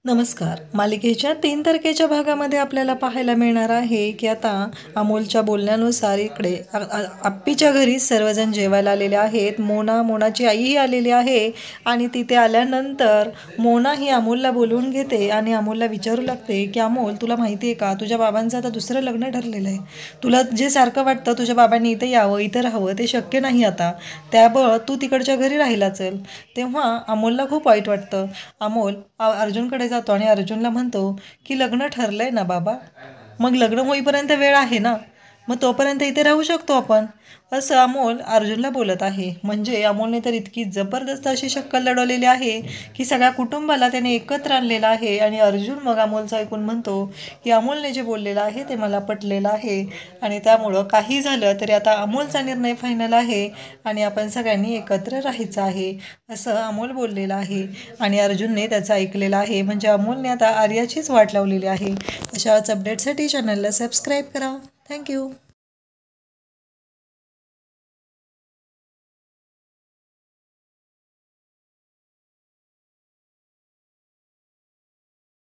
नमस्कार. मालिकेच्या 3 तारखेच्या भागामध्ये आपल्याला पाहायला मिळणार आहे की आता अमोलच्या बोलण्यानुसार इकडे आप्पीच्या घरी सर्वजण जेवायला आलेले आहेत. मोनाची आईही आलेली आहे आणि तिथे आल्यानंतर मोना ही अमोलला बोलवून घेते आणि अमोलला विचारू लागते की अमोल, तुला माहिती आहे का, तुझ्या बाबांचं आता दुसरं लग्न ठरलेलं आहे. तुला जे सारखं वाटतं तुझ्या बाबांनी इथे यावं, इथं राहावं, ते शक्य नाही आता. त्यामुळं तू तिकडच्या घरी राहिला चल. तेव्हा अमोलला खूप वाईट वाटतं. अमोल अर्जुनकडे जातो आणि अर्जुनला म्हणतो की लग्न ठरलंय ना बाबा, मग लग्न होईपर्यंत वेळ आहे ना, मग तोपर्यंत इथे राहू शकतो आपण, असं अमोल अर्जुनला बोलत आहे. म्हणजे अमोलने तर इतकी जबरदस्त अशी शक्कल लढवलेली आहे की सगळ्या कुटुंबाला त्याने एकत्र आणलेलं आहे. आणि अर्जुन मग अमोलचं ऐकून म्हणतो की अमोलने जे बोललेलं आहे ते मला पटलेलं आहे आणि त्यामुळं काही झालं तरी आता अमोलचा निर्णय फायनल आहे आणि आपण सगळ्यांनी एकत्र राहायचं आहे, असं अमोल बोललेलं आहे. आणि अर्जुनने त्याचं ऐकलेलं आहे. म्हणजे अमोलने आता आर्याचीच वाट लावलेली आहे. अशाच अपडेटसाठी चॅनलला सबस्क्राईब करा. थँक्यू.